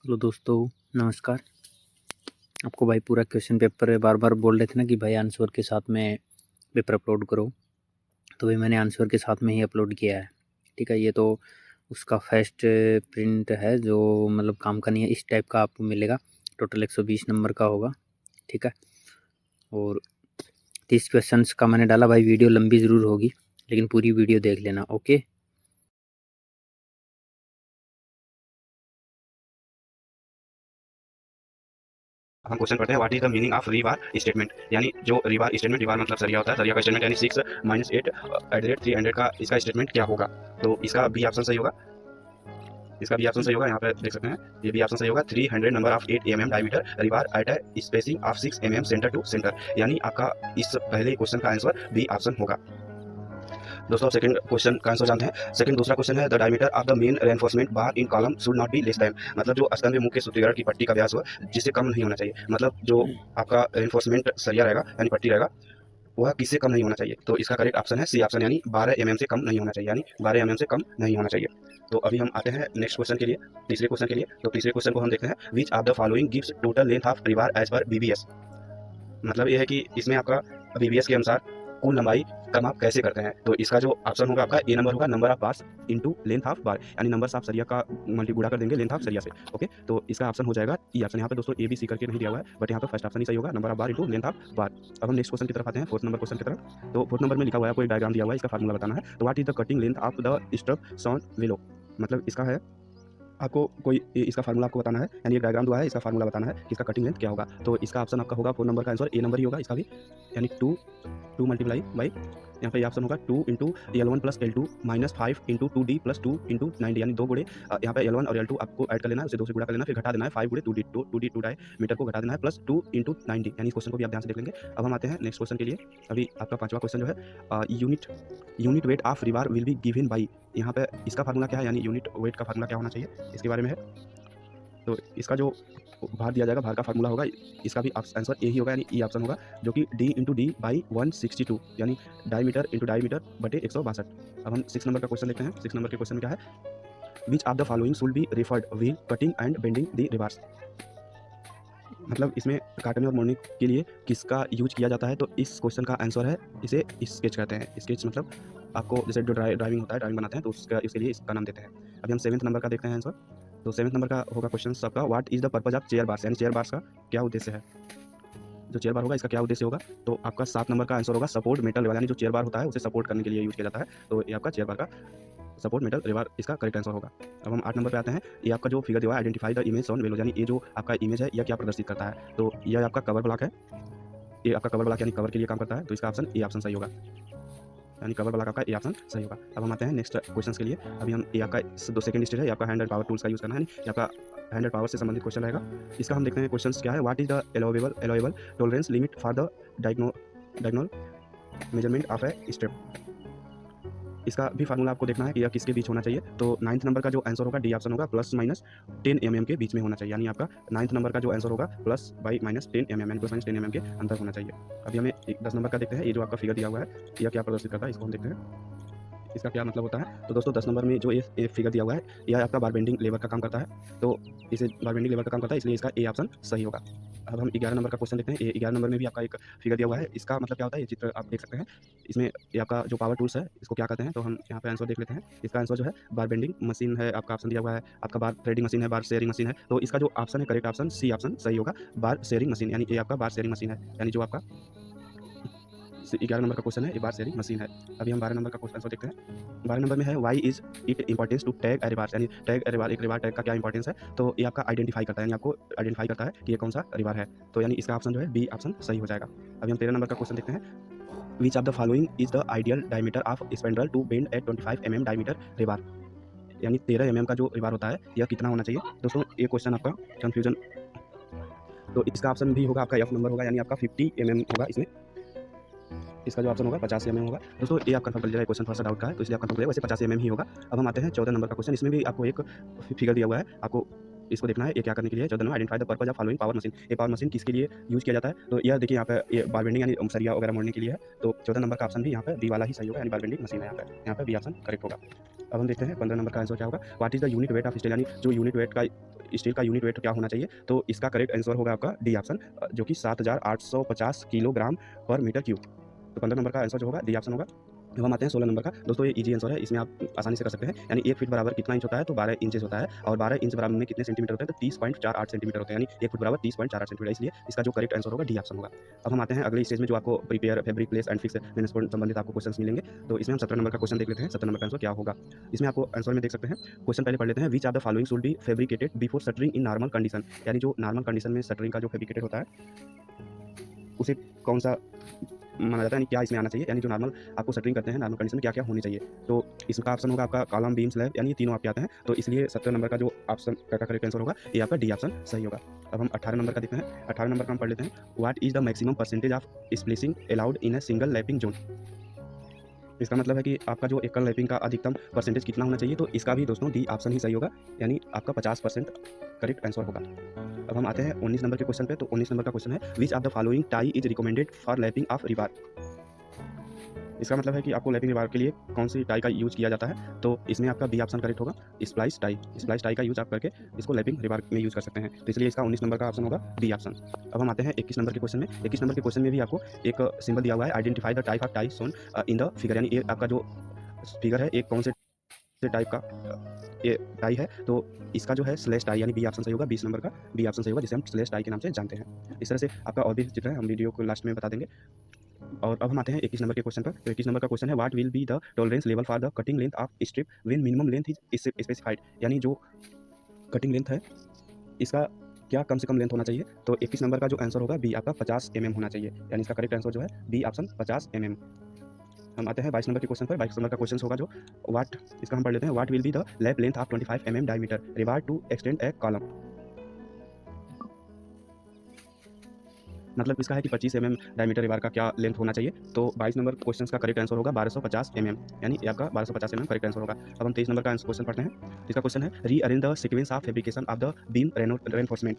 Hello दोस्तों, नमस्कार। आपको भाई पूरा क्वेश्चन पेपर बार बार बोल रहे थे ना कि भाई आंसर के साथ में पेपर अपलोड करो, तो भाई मैंने आंसर के साथ में ही अपलोड किया है। ठीक है, ये तो उसका फर्स्ट प्रिंट है जो मतलब काम का नहीं है। इस टाइप का आपको मिलेगा, टोटल 120 नंबर का होगा। ठीक है, और 30 क्वेश्चंस का मैंने डाला। भाई वीडियो लंबी ज़रूर होगी, लेकिन पूरी वीडियो देख लेना। ओके। हम क्वेश्चन पढ़ते हैं, what is the meaning of rebar statement. यानी जो रीबार स्टेटमेंट, रीबार मतलब सरिया होता है, सरिया का स्टेटमेंट यानी 6 - 8 @ 300 का इसका स्टेटमेंट क्या होगा। तो इसका बी ऑप्शन सही होगा। इसका बी ऑप्शन सही होगा, यहाँ पे देख सकते हैं, ये बी ऑप्शन सही होगा। 300 number of 8 mm diameter rebar at a spacing of 6 mm centre to centre, यानी आपका इस पहले क्वेश्चन का आंसर बी ऑप्शन होगा। दोस्तों सेकंड क्वेश्चन का आंसर जानते हैं। सेकंड दूसरा क्वेश्चन है, the diameter of the main reinforcement bar in column should not be less than. मतलब जो स्तंभ मुख्य सूत्रीकरण की पट्टी का व्यास हो जिससे कम नहीं होना चाहिए। मतलब जो आपका रेनफोर्समेंट सरिया रहेगा यानी पट्टी रहेगा, वह किससे कम नहीं होना चाहिए। तो इसका करेक्ट ऑप्शन है सी ऑप्शन, यानी 12 mm से कम नहीं होना चाहिए, यानी 12 mm से कम नहीं होना चाहिए। तो अभी हम आते हैं नेक्स्ट क्वेश्चन के लिए, तीसरे क्वेश्चन के लिए। तो तीसरे क्वेश्चन को हम देखते हैं, which of the following gives total length of rebar as per BBS. मतलब ये है कि इसमें आपका बीबीएस के अनुसार कुल लंबाई का माप कैसे करते हैं। तो इसका जो ऑप्शन होगा आपका ए नंबर होगा, number of bars into length of बार, यानी नंबर ऑफ सरिया का मल्टी गुणा कर देंगे लेंथ ऑफ सरिया से। ओके, तो इसका ऑप्शन हो जाएगा ई ऑप्शन। यहाँ पे दोस्तों ए बी सी करके नहीं दिया हुआ है, बट यहाँ पे फर्स्ट ऑप्शन ही सही होगा, number of bar into length of बार। अब हम नेक्स्ट क्वेश्चन की तरफ आते हैं, फोर्थ नंबर क्वेश्चन की तरफ। तो फोर्थ नंबर में लिखा हुआ है, आपको एक डायग्राम दिया हुआ है, इसका फार्मूला बताना है। तो what is the cutting length of the stub shown below. मतलब इसका है, आपको कोई इसका फार्मूला आपको बताना है, यानी एक डायग्राम दिया है, इसका फार्मूला बताना है कि इसका कटिंग लेंथ क्या होगा। तो इसका ऑप्शन आपका होगा 4 नंबर का आंसर ए नंबर ही होगा इसका भी, यानी 2 मल्टीप्लाई बाई, यहाँ पे ये ऑप्शन होगा 2 into L1 plus L2 minus 5 into 2D plus 2 into 90, यानी 2 गुणे यहाँ पे L1 और L2 आपको ऐड कर लेना है, उसे 2 से गुणा कर लेना है, फिर घटा देना है 5 गुणे 2D 2 डाई मीटर को घटा देना है प्लस 2 इंटू 90, यानी इस क्वेश्चन को भी आप ध्यान से देख लेंगे। अब हम आते हैं नेक्स्ट क्वेश्चन के लिए। अभी आपका पांचवा क्वेश्चन जो है, unit weight of रिबार will be given by. यहाँ पे इसका फार्मूला क्या है, यानी यूनिट वेट का फार्मूला क्या होना चाहिए, इसके बारे में है। तो इसका जो भार दिया जाएगा, भार का फार्मूला होगा, इसका भी आंसर ए ही होगा, यानी ई ऑप्शन होगा, जो कि डी इंटू डी बाई 162, यानी डायमीटर इंटू डायमीटर बटे 162। अब हम 6 नंबर का क्वेश्चन देखते हैं। 6 नंबर के क्वेश्चन में क्या है, विच of the following should be referred wheel cutting and bending the rebars. मतलब इसमें काटने और मोड़ने के लिए किसका यूज किया जाता है। तो इस क्वेश्चन का आंसर है, इसे स्केच कहते हैं। स्केच मतलब आपको जैसे जो ड्राइविंग होता है, ड्राइविंग बनाते हैं, तो उसका इसके लिए इसका नाम देते हैं। अभी हम 7th नंबर का देखते हैं आंसर। तो 7th नंबर का होगा क्वेश्चन सबका, what is the purpose of chair bars, यानी चेयर बार्स का क्या उद्देश्य है। जो चेयर बार होगा इसका क्या उद्देश्य होगा। तो आपका 7 नंबर का आंसर होगा सपोर्ट मेटल रिबार, यानी जो चेयर बार होता है उसे सपोर्ट करने के लिए यूज किया जाता है। तो ये आपका चेयर बार का सपोर्ट मेटल रिबार इसका करेक्ट आंसर होगा। अब हम 8 नंबर पे आते हैं। ये आपका जो फिगर दिया हुआ है, आइडेंटिफाई द इमेज ऑन वेलो, यानी ये जो आपका इमेज है यह क्या प्रदर्शित करता है। तो यह आपका कवर ब्लॉक है, ये आपका कवर ब्लॉक यानी कवर के लिए काम करता है। तो इसका ऑप्शन ए ऑप्शन सही होगा, यानी कवर ब्लॉक आपका ए ऑप्शन सही होगा। अब हम आते हैं नेक्स्ट क्वेश्चन के लिए। अभी हम ये आपका दो सेकंड स्टेज है, आपका हैंड एंड पावर टूल्स का यूज़ करना है, यानी आपका हैंड एंड पावर से संबंधित क्वेश्चन रहेगा। इसका हम देखते हैं क्वेश्चन क्या है, what is the allowable tolerance limit for the diagonal measurement of a step. इसका भी फार्मूला आपको देखना है कि यह किसके बीच होना चाहिए। तो 9th नंबर का जो आंसर होगा डी ऑप्शन होगा, प्लस माइनस 10 mm के बीच में होना चाहिए, यानी आपका 9th नंबर का जो आंसर होगा प्लस बाई माइनस 10 mm, यानी प्लस माइनस 10 mm के अंदर होना चाहिए। अभी हमें 10 नंबर का देखते हैं। ये जो आपका फिगर दिया हुआ है यह क्या प्रदर्शित करता है, इसको हम देखते हैं, इसका क्या मतलब होता है। तो दोस्तों 10 नंबर में जो ये फिगर दिया हुआ है यह आपका बार बेंडिंग लेवर का काम करता है। तो इसे बार बेंडिंग लेवर का काम करता है, इसलिए इसका ए ऑप्शन सही होगा। अब हम 11 नंबर का क्वेश्चन देखते हैं। 11 नंबर में भी आपका एक फिगर दिया हुआ है, इसका मतलब क्या होता है, ये चित्र आप देख सकते हैं। इसमें ये आपका जो पावर टूल्स है इसको क्या कहते हैं। तो हम यहाँ पे आंसर देख लेते हैं। इसका आंसर जो है बार बेंडिंग मशीन है, आपका ऑप्शन दिया हुआ है, आपका बार थ्रेडिंग मशीन है, बार शेयरिंग मशीन है। तो इसका जो ऑप्शन है करेक्ट ऑप्शन सी ऑप्शन सही होगा, बार शेयरिंग मशीन, यानी ये आपका बार शेयरिंग मशीन है, यानी जो आपका 11 नंबर का क्वेश्चन है, ये बार शेयरिंग मशीन है। अभी हम 12 नंबर का क्वेश्चन देखते हैं। 12 नंबर में है, why is it importance to tag a rebar, यानी टैग ए रिबार, एक रिबार टैग का क्या इंपॉर्टेंस है। तो ये आपका आइडेंटिफाई करता है, यानी आपको आइडेंटिफाई करता है कि ये कौन सा रिबार है। तो यानी इसका ऑप्शन जो है बी ऑप्शन सही हो जाएगा। अभी हम 13 नंबर का क्वेश्चन देखते हैं, which of the following is the ideal diameter of spandrel to bend at 25 mm diameter rebar, यानी 13 mm का जो रिबार होता है यह कितना होना चाहिए। दोस्तों ये क्वेश्चन आपका कन्फ्यूजन, तो इसका ऑप्शन भी होगा आपका एफ नंबर होगा, यानी आपका 50 mm होगा इसमें। इसका जो ऑप्शन होगा 50 mm होगा। दोस्तों ये आप कंफर्म कर लीजिएगा, क्वेश्चन थोड़ा सा डाउट का है, तो इसलिए आप कंफर्म करिएगा, वैसे 50 mm ही होगा। अब हम आते हैं 14 नंबर का क्वेश्चन। इसमें भी आपको एक फिगर दिया हुआ है, आपको इसको देखना है ये क्या करने के लिए है। 14 number identify the purpose of following power machine. ये पावर मशीन किसके लिए यूज़ किया जाता है, तो यह देखिए यहाँ पे ये बार बेंडिंग यानी सरिया वगैरह मोड़ने के लिए है। तो 14 नंबर का ऑप्शन भी यहाँ पे बी वाला ही सही होगा, यानी बार बेंडिंग मशीन है यहाँ पे बी ऑप्शन करेक्ट होगा। अब हम देखते हैं 15 नंबर का आंसर क्या होगा। What is the unit weight of steel, यानी जो यूनिट वेट का स्टील का यूनिट वेट क्या होना चाहिए, तो इसका करेक्ट आंसर होगा आपका डी ऑप्शन, जो कि 7850 किलोग्राम पर मीटर क्यूब। तो 15 नंबर का आंसर जो होगा डी ऑप्शन होगा। अब हम आते हैं 16 नंबर का। दोस्तों ये इजी आंसर है, इसमें आप आसानी से कर सकते हैं। यानी 1 फीट बराबर कितना इंच होता है, तो 12 इंचेस होता है, और 12 इंच बराबर में कितने सेंटीमीटर होते हैं, तो 30.48 सेंटीमीटर होते हैं, यानी 1 फुट बराबर 30.48 सेंटीमीटर, इसलिए इसका जो करेक्ट आंसर होगा डी ऑप्शन होगा। अब हम आते हैं अगले स्टेज में, जो आपको prepare fabric place and fix management संबंधित आपको क्वेश्चन मिलेंगे। तो इसमें हम 17 नंबर का क्वेश्चन देख लेते हैं। 17 नंबर का आंसर क्या होगा। इसमें आपको आंसर में देख सकते हैं, क्वेश्चन पहले पढ़ लेते हैं। Which of the following should be fabricated before shuttering in normal condition, यानी जो नॉर्मल कंडीशन में शटरिंग का जो फैब्रिकेटेड होता है उसे कौन सा माना जाता है, यानी क्या इसमें आना चाहिए, यानी जो नॉर्मल आपको शटरिंग करते हैं नॉर्मल कंडीशन में क्या क्या होनी चाहिए। तो इसका ऑप्शन होगा आपका कॉलम बीम स्लैब, यानी ये तीनों आपके आते हैं। तो इसलिए 17 नंबर का जो ऑप्शन का करेक्ट आंसर होगा ये आपका डी ऑप्शन सही होगा। अब हम 18 नंबर का देखते हैं। 18 नंबर का हम पढ़ लेते हैं। What is the maximum percentage of splicing allowed in a single lapping zone. इसका मतलब है कि आपका जो एकल लैपिंग का अधिकतम परसेंटेज कितना होना चाहिए, तो इसका भी दोस्तों डी ऑप्शन ही सही होगा, यानी आपका 50% करेक्ट आंसर होगा। अब हम आते हैं 19 नंबर के क्वेश्चन पे। तो 19 नंबर का क्वेश्चन है, विच of the following tie is recommended for lapping of रिबार। इसका मतलब है कि आपको लैपिंग रिबार के लिए कौन सी टाई का यूज़ किया जाता है, तो इसमें आपका बी ऑप्शन करेक्ट होगा, स्प्लाइस टाई। स्प्लाइस टाई का यूज़ आप करके इसको लैपिंग रिबार में यूज़ कर सकते हैं, तो इसलिए इसका 19 नंबर का ऑप्शन होगा बी ऑप्शन। अब हम आते हैं 21 नंबर के क्वेश्चन में। 21 नंबर के क्वेश्चन में भी आपको एक सिंबल दिया हुआ है, identify the type of tie shown in the figure, यानी ये आपका जो फिगर है एक कौन से टाइप का ये टाई है, तो इसका जो है स्लेश टाई, यानी बी ऑप्शन सही होगा। 20 नंबर का बी ऑप्शन सही होगा, जिसे हम स्लेश टाई के नाम से जानते हैं। इस तरह से आपका और भी चित्र है, हम वीडियो को लास्ट में बता देंगे। और अब हम आते हैं 21 नंबर के क्वेश्चन पर। तो 21 नंबर का क्वेश्चन है, what will be the tolerance level for the cutting length of strip when minimum length is specified, यानी जो कटिंग लेंथ है इसका क्या कम से कम लेंथ होना चाहिए। तो 21 नंबर का जो आंसर होगा बी आपका 50 mm होना चाहिए, यानी इसका करेक्ट आंसर जो है बी ऑप्शन 50 mm। हम आते हैं 22 नंबर के क्वेश्चन पर। 22 नंबर का क्वेश्चन होगा जो व्हाट, इसका हम पढ़ लेते हैं। What will be the lap length of 25 mm diameter रिवार्ड टू एक्सटेंड ए कॉलम। मतलब इसका है कि 25 mm डायमीटर रिबार का क्या लेंथ होना चाहिए। तो 22 नंबर क्वेश्चन का करेक्ट आंसर होगा 1250 mm, यानी ये आपका 1250 mm करेक्ट आंसर होगा। अब हम 23 नंबर का क्वेश्चन पढ़ते हैं। इसका क्वेश्चन है, rearrange the sequence of fabrication of the beam reinforcement.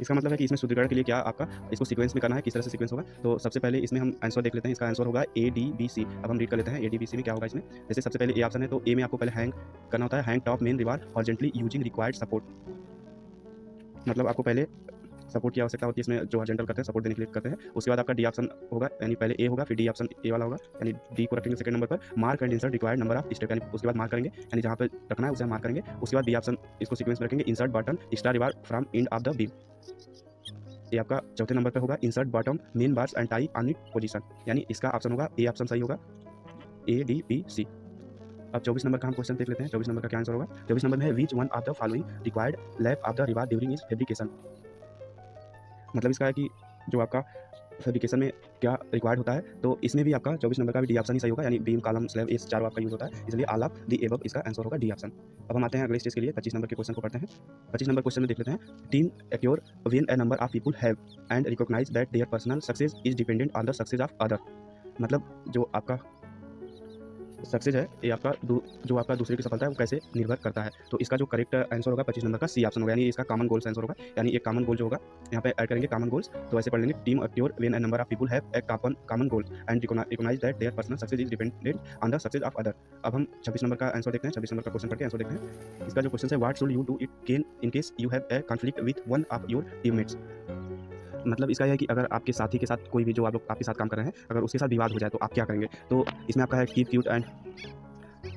इसका मतलब है कि इसमें सुदृढ़ीकरण के लिए क्या आपका इसको सीक्वेंस में करना है, किस तरह से सीक्वेंस होगा। तो सबसे पहले इसमें हम आंसर देख लेते हैं। इसका आंसर होगा ADBC। अब हम रीड कर लेते हैं ADBC में क्या होगा इसमें। जैसे सबसे पहले ए ऑप्शन है, तो ए में आपको पहले हैंग करना होता है, hang top main रिबार horizontally using required support. मतलब आपको पहले सपोर्ट की आवश्यकता होती है इसमें, जो हॉरिजॉन्टल करते हैं सपोर्ट देने के लिए करते हैं। उसके बाद आपका डी ऑप्शन होगा, यानी पहले ए होगा फिर डी ऑप्शन ए वाला होगा, यानी डी को रखेंगे सेकंड नंबर पर। Mark and insert required number of step, यानी उसके बाद मार्क करेंगे, यानी जहाँ पे रखना है उसे मार्क करेंगे। उसके बाद बी ऑप्शन इसको सीक्वेंस में रखेंगे, insert button star रिबार from end of the beam. ये आपका चौथे नंबर पर होगा, insert bottom main bars and tie on it position, यानी इसका ऑप्शन होगा ए ऑप्शन सही होगा, ADBC। अब 24 नंबर का हम क्वेश्चन देख लेते हैं। 24 नंबर का क्या आंसर होगा। 24 नंबर में है, which one of the following required lap of the रिबार during is fabrication. मतलब इसका है कि जो आपका फैब्रिकेशन में क्या रिक्वायर्ड होता है, तो इसमें भी आपका 24 नंबर का भी डी ऑप्शन ही सही होगा, यानी बीम कॉलम स्लैब इस चारों आपका यूज होता है, इसलिए ऑल ऑफ दी एबव इसका आंसर होगा डी ऑप्शन। अब हम आते हैं अगले स्टेज के लिए 25 नंबर के क्वेश्चन को पढ़ते हैं। 25 नंबर क्वेश्चन में देख लेते हैं, team occur when a number of people have and recognise that their personal success is dependent on the success of other. मतलब जो आपका सक्सेस है ये आपका जो आपका दूसरे की सफलता है वो कैसे निर्भर करता है। तो इसका जो करेक्ट आंसर होगा 25 नंबर का सी ऑप्शन होगा, यानी इसका कॉमन गोल्स आंसर होगा, यानी एक कॉमन गोल जो होगा यहाँ पे ऐड करेंगे कॉमन गोल्स। तो ऐसे पढ़ लेंगे, team occur when a number of people have a common goal and recognise that their personal success is dependent on the success of other. अब हम 26 नंबर का आंसर देखते हैं। 26 नंबर का क्वेश्चन पढ़ के आंसर देखते हैं। इसका जो क्वेश्चन है, what should you do it can in case you have a conflict with one of your teammates. मतलब इसका है कि अगर आपके साथी के साथ कोई भी जो आप लोग आपके साथ काम कर रहे हैं, अगर उसके साथ विवाद हो जाए तो आप क्या करेंगे। तो इसमें आपका है, keep cute and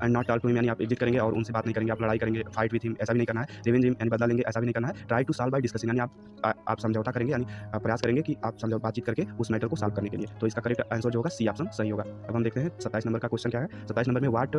not talk to him, यानी आप एग्जिट करेंगे और उनसे बात नहीं करेंगे, आप लड़ाई करेंगे, फाइट विथ हिम ऐसा भी नहीं करना है। रिवेंज हिम, यानी बदला लेंगे ऐसा भी नहीं करना है। Try to solve by discussion, यानी आप समझौता करेंगे, यानी प्रयास करेंगे कि आप बातचीत करके उस मैटर को सॉल्व करने के लिए। तो इसका करेक्ट आंसर जो होगा सी ऑप्शन सही होगा। अब हम देखते हैं 27 नंबर का क्वेश्चन क्या है। 27 नंबर में, what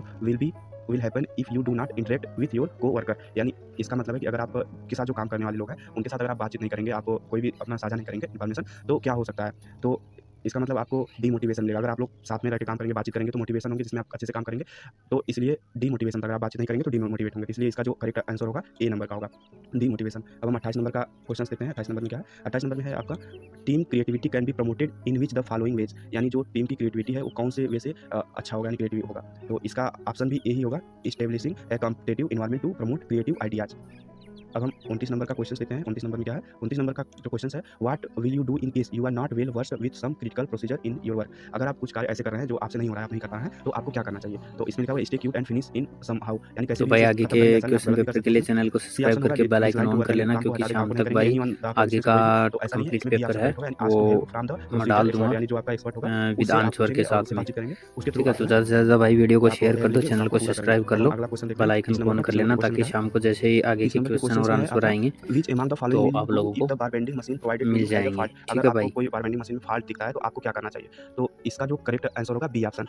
will happen if you do not interact with your co-worker. यानी इसका मतलब है कि अगर आप के साथ जो काम करने वाले लोग हैं उनके साथ अगर आप बातचीत नहीं करेंगे, आप कोई भी अपना साझा नहीं करेंगे इन्फॉर्मेशन, तो क्या हो सकता है। तो इसका मतलब आपको डीमोटिवेशन मिलेगा। अगर आप लोग साथ में रह के काम करेंगे, बातचीत करेंगे तो मोटिवेशन होंगे, जिसमें आप अच्छे से काम करेंगे। तो इसलिए डीमोटिवेशन, अगर आप बातचीत नहीं करेंगे तो डीमोटिवेट होंगे, इसलिए इसका जो करेक्ट आंसर होगा ए नंबर का होगा, डीमोटिवेशन। अब हम 28 नंबर का क्वेश्चन देखते हैं। 28 नंबर में क्या है। 28 नंबर में है आपका, team creativity can be promoted in which the following veg, यानी जो टीम की क्रिएटिविटी है वो कौन से वे से अच्छा होगा, यानी क्रिएटिव होगा। तो इसका ऑप्शन भी ए ही होगा, establishing a competitive environment to promote creative ideas. अब हम 29 नंबर का क्वेश्चन देखते हैं। 29 नंबर में क्या है? 29 नंबर का जो क्वेश्चन है, what will you do in case you are not well versed with some critical procedure in your work. अगर आप कुछ कार्य ऐसे कर रहे हैं जो आपसे नहीं हो रहा है, आप नहीं कर पा रहे हैं, तो आपको क्या करना चाहिए? तो इसमें लिखा हुआ है stay cute and finish in somehow, यानी कैसे तो भी भाई इसे आगे खत्म के करने में ऐसा नहीं, आप क्वेश्चन गलत भी कर पेपर के सकते लिए हैं। चैनल को सी सब्सक्राइब ऑप्शन होगा करके bell icon dislike to on work, कर यानी लेना, काम को क्योंकि हटा दें, काम शाम को नहीं तक करेंगे, भाई एनीवन द आगे फॉलोइंग का स्टेटमेंट। तो ऐसा नहीं है, कंप्लीट इसमें बी पेपर ऑप्शन है करेक्ट होगा, एंड वो ask to help from the मैं प्रोसीजर डाल एक्सपर्ट, दूंगा यानी जो आपका एक्सपर्ट होगा विद उससे आप आंसर के पूछेंगे और साथ उससे में। बातचीत करेंगे, उसके थ्रू ठीक है, तो आपको ज़्यादा से ज़्यादा भाई वीडियो को आप शेयर हेल्प कर दो, लीजिए, उस चैनल काम को को पूरा करेंगे। सब्सक्राइब कर अब हम लो, अगला क्वेश्चन देखते बेल हैं आइकन 30 को नंबर ऑन का। कर 30 नंबर लेना, के क्वेश्चन ताकि में क्या है? शाम को जैसे ही आगे 30 के नंबर के क्वेश्चन क्वेश्चन और में है आंसर आपका, आएंगे व्हिच अमंग द तो फॉलोइंग विल आप यू लोगों डू इफ को the bar bending machine provided mill you has a जाएंगे। फॉल्ट। ठीक अगर है आपको भाई। कोई बार बेंडिंग मशीन में फॉल्ट दिखता है, तो आपको क्या करना चाहिए? तो इसका जो करेक्ट आंसर होगा बी ऑप्शन।